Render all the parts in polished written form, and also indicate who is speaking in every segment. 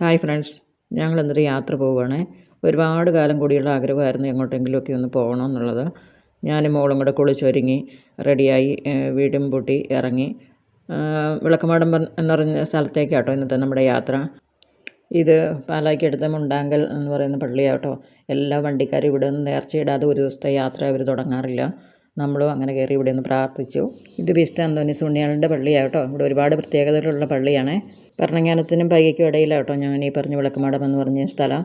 Speaker 1: Hi friends, ഞങ്ങളെന്നൊരു യാത്ര പോവുകയാണേ. ഒരുപാട് കാലം കൂടിയുള്ള ആഗ്രഹമായിരുന്നു എങ്ങോട്ടെങ്കിലുമൊക്കെ ഒന്ന് പോകണമെന്നുള്ളത്. ഞാനും മോളും കൂടെ കുളിച്ചൊരുങ്ങി റെഡിയായി വീടും പൂട്ടി ഇറങ്ങി. വിളക്കുമാടം എന്ന് പറഞ്ഞ സ്ഥലത്തേക്കാട്ടോ ഇന്നത്തെ നമ്മുടെ യാത്ര. ഇത് പാലായ്ക്കടുത്ത മുണ്ടാങ്കൽ എന്ന് പറയുന്ന പള്ളിയാട്ടോ. എല്ലാ വണ്ടിക്കാരും ഇവിടെ നിന്ന് നേർച്ചയിടാതെ ഒരു ദിവസത്തെ യാത്ര അവർ തുടങ്ങാറില്ല. നമ്മളും അങ്ങനെ കയറി ഇവിടെ നിന്ന് പ്രാർത്ഥിച്ചു. ഇത് വിശുദ്ധ അന്തോണീസ് പുണ്യാളൻ്റെ പള്ളിയാട്ടോ. ഇവിടെ ഒരുപാട് പ്രത്യേകതകളുള്ള പള്ളിയാണ്. ഭരണങ്ങാനത്തിനും പൈകയ്ക്കും ഇടയിലാട്ടോ ഞാൻ ഈ പറഞ്ഞ വിളക്കുമാടം എന്ന് പറഞ്ഞ സ്ഥലം.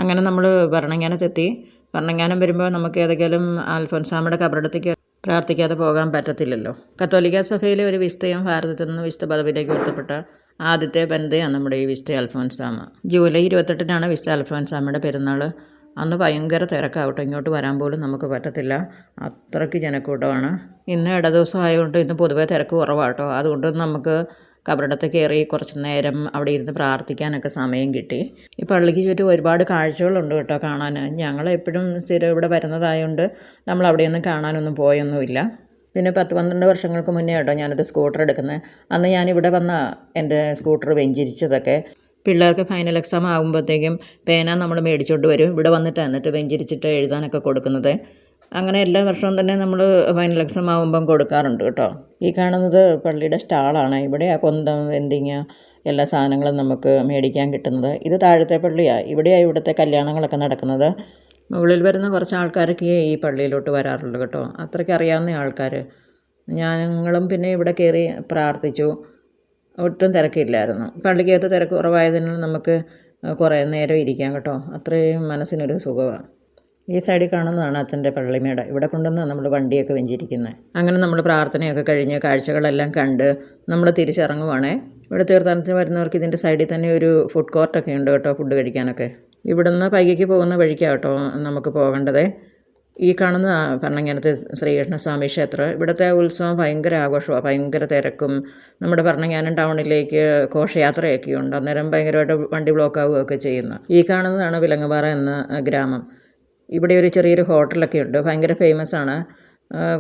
Speaker 1: അങ്ങനെ നമ്മൾ ഭരണങ്ങാനത്തെത്തി. ഭരണങ്ങാനം വരുമ്പോൾ നമുക്ക് ഏതെങ്കിലും അൽഫോൻസാമ്മയുടെ കബറിടത്തേക്ക് പ്രാർത്ഥിക്കാതെ പോകാൻ പറ്റത്തില്ലല്ലോ. കത്തോലിക്ക സഭയിലെ ഒരു വിശുദ്ധയും ഭാരതത്തിൽ നിന്ന് വിശുദ്ധ പദവിയിലേക്ക് ഉയർത്തപ്പെട്ട ആദ്യത്തെ വനിതയാണ് നമ്മുടെ ഈ വിശുദ്ധ അൽഫോൻസാമ്മ. ജൂലൈ 28-നാണ് വിശുദ്ധ അൽഫോൻസാമ്മയുടെ പെരുന്നാൾ. അന്ന് ഭയങ്കര തിരക്കാവട്ടെ, ഇങ്ങോട്ട് വരാൻ പോലും നമുക്ക് പറ്റത്തില്ല, അത്രയ്ക്ക് ജനക്കൂട്ടമാണ്. ഇന്ന് ഇടദിവസം ആയതുകൊണ്ട് ഇന്ന് പൊതുവേ തിരക്ക് കുറവാട്ടോ. അതുകൊണ്ട് നമുക്ക് കബറിടത്ത് കയറി കുറച്ച് നേരം അവിടെ ഇരുന്ന് പ്രാർത്ഥിക്കാനൊക്കെ സമയം കിട്ടി. ഈ പള്ളിക്ക് ചുറ്റും ഒരുപാട് കാഴ്ചകളുണ്ട് കേട്ടോ കാണാൻ. ഞങ്ങളെപ്പോഴും സ്ഥിരം ഇവിടെ വരുന്നതായതുകൊണ്ട് നമ്മൾ അവിടെയൊന്നും കാണാനൊന്നും പോയൊന്നുമില്ല. പിന്നെ 10-12 വർഷങ്ങൾക്ക് മുന്നേ കേട്ടോ ഞാനത് സ്കൂട്ടർ എടുക്കുന്നത്. അന്ന് ഞാനിവിടെ വന്ന എൻ്റെ സ്കൂട്ടർ വെഞ്ചിരിച്ചതൊക്കെ. പിള്ളേർക്ക് ഫൈനൽ എക്സാം ആകുമ്പോഴത്തേക്കും പേന നമ്മൾ മേടിച്ചോണ്ട് വരും. ഇവിടെ എന്നിട്ട് വെഞ്ചിരിച്ചിട്ട് എഴുതാനൊക്കെ കൊടുക്കുന്നത്. അങ്ങനെ എല്ലാ വർഷവും തന്നെ നമ്മൾ ഫൈനൽ എക്സാം ആകുമ്പം കൊടുക്കാറുണ്ട് കേട്ടോ. ഈ കാണുന്നത് പള്ളിയുടെ സ്റ്റാളാണ്. ഇവിടെ കൊന്തം, വെന്തിങ്ങ എല്ലാ സാധനങ്ങളും നമുക്ക് മേടിക്കാൻ കിട്ടുന്നത്. ഇത് താഴത്തെ പള്ളിയാണ്. ഇവിടെയാണ് ഇവിടുത്തെ കല്യാണങ്ങളൊക്കെ നടക്കുന്നത്. മുകളിൽ വരുന്ന കുറച്ച് ആൾക്കാരൊക്കെ ഈ പള്ളിയിലോട്ട് വരാറുള്ളൂ കേട്ടോ. അത്രയ്ക്ക് അറിയാവുന്ന ആൾക്കാർ. ഞങ്ങളും പിന്നെ ഇവിടെ കയറി പ്രാർത്ഥിച്ചു. ഒട്ടും തിരക്കില്ലായിരുന്നു. പള്ളിക്കകത്ത് തിരക്ക് കുറവായതിനാൽ നമുക്ക് കുറേ നേരം ഇരിക്കാം കേട്ടോ. അത്രയും മനസ്സിനൊരു സുഖമാണ്. ഈ സൈഡിൽ കാണുന്നതാണ് അച്ഛൻ്റെ പള്ളിമേട. ഇവിടെ കൊണ്ടുവന്നാണ് നമ്മൾ വണ്ടിയൊക്കെ വെഞ്ചിരിക്കുന്നത്. അങ്ങനെ നമ്മൾ പ്രാർത്ഥനയൊക്കെ കഴിഞ്ഞ് കാഴ്ചകളെല്ലാം കണ്ട് നമ്മൾ തിരിച്ചിറങ്ങുവാണേ. ഇവിടെ തീർത്ഥാടനത്തിന് വരുന്നവർക്ക് ഇതിൻ്റെ സൈഡിൽ തന്നെ ഒരു ഫുഡ് കോർട്ടൊക്കെ ഉണ്ട് കേട്ടോ, ഫുഡ് കഴിക്കാനൊക്കെ. ഇവിടുന്ന് പൈകയ്ക്ക് പോകുന്ന വഴിക്കാണ് കേട്ടോ നമുക്ക് പോകേണ്ടത്. ഈ കാണുന്ന ഭരണങ്ങാനത്തെ ശ്രീകൃഷ്ണസ്വാമി ക്ഷേത്രം. ഇവിടുത്തെ ഉത്സവം ഭയങ്കര ആഘോഷമാണ്, ഭയങ്കര തിരക്കും. നമ്മുടെ ഭരണങ്ങാനം ടൗണിലേക്ക് ഘോഷയാത്രയൊക്കെ ഉണ്ട്. അന്നേരം ഭയങ്കരമായിട്ട് വണ്ടി ബ്ലോക്ക് ആവുകയൊക്കെ ചെയ്യുന്ന. ഈ കാണുന്നതാണ് വിലങ്ങുപാറ എന്ന ഗ്രാമം. ഇവിടെ ഒരു ചെറിയൊരു ഹോട്ടലൊക്കെ ഉണ്ട്, ഭയങ്കര ഫേമസ് ആണ്.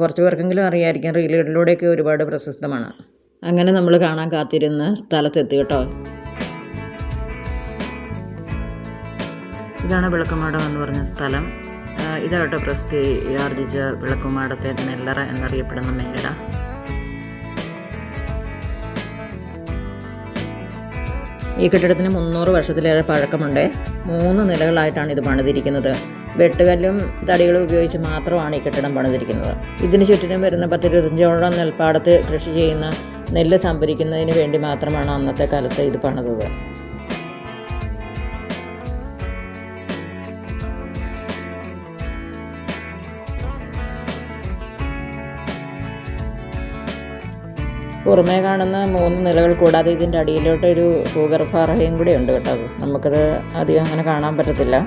Speaker 1: കുറച്ച് പേർക്കെങ്കിലും അറിയാമായിരിക്കും, റീലുകളിലൂടെയൊക്കെ ഒരുപാട് പ്രശസ്തമാണ്. അങ്ങനെ നമ്മൾ കാണാൻ കാത്തിരുന്ന സ്ഥലത്തെത്തി കേട്ടോ. ഇതാണ് വിളക്കുമാടം എന്ന് പറഞ്ഞ സ്ഥലം. ഇതാട്ടോ പ്രസിദ്ധി ആർജിച്ച വിളക്കുമാടത്തെ നെല്ലറ എന്നറിയപ്പെടുന്ന മേട. ഈ കെട്ടിടത്തിന് 300 വർഷത്തിലേറെ പഴക്കമുണ്ട്. 3 നിലകളായിട്ടാണ് ഇത് പണിതിരിക്കുന്നത്. വെട്ടുകല്ലും തടികളും ഉപയോഗിച്ച് മാത്രമാണ് ഈ കെട്ടിടം പണിതിരിക്കുന്നത്. ഇതിന് ചുറ്റിനും വരുന്ന 10-25ഓളം നെൽപ്പാടത്ത് കൃഷി ചെയ്യുന്ന നെല്ല് സംഭരിക്കുന്നതിന് വേണ്ടി മാത്രമാണ് അന്നത്തെ കാലത്ത് ഇത് പണിതത്. പുറമേ കാണുന്ന 3 നിലകൾ കൂടാതെ ഇതിൻ്റെ അടിയിലോട്ടൊരു ഭൂഗർഭറയും കൂടെ ഉണ്ട് കേട്ടോ. നമുക്കത് അധികം അങ്ങനെ കാണാൻ പറ്റത്തില്ല.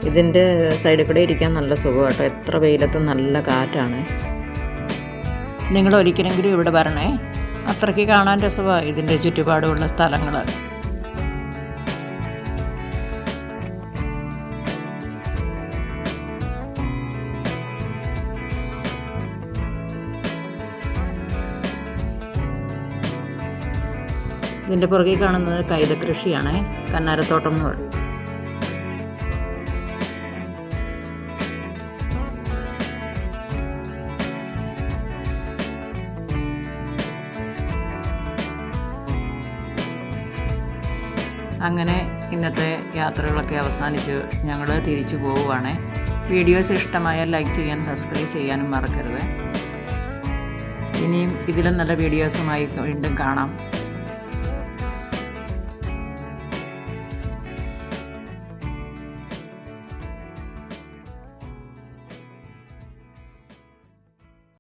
Speaker 1: ഇതിൻ്റെ സൈഡിൽ കൂടെ ഇരിക്കാൻ നല്ല സുഖം കേട്ടോ. എത്ര വെയിലത്തും നല്ല കാറ്റാണ്. നിങ്ങൾ ഒരിക്കലെങ്കിലും ഇവിടെ വരണേ, അത്രയ്ക്ക് കാണാൻ രസമാണ് ഇതിൻ്റെ ചുറ്റുപാടുമുള്ള സ്ഥലങ്ങൾ. ഇതിൻ്റെ പുറകിൽ കാണുന്നത് കൈതകൃഷിയാണ്, കന്നാരത്തോട്ടം എന്ന് പറയും. അങ്ങനെ ഇന്നത്തെ യാത്രകളൊക്കെ അവസാനിച്ച് ഞങ്ങൾ തിരിച്ചു പോവുകയാണ്. വീഡിയോസ് ഇഷ്ടമായാൽ ലൈക്ക് ചെയ്യാൻ, സബ്സ്ക്രൈബ് ചെയ്യാനും മറക്കരുത്. ഇനിയും ഇതിലും നല്ല വീഡിയോസുമായി വീണ്ടും കാണാം.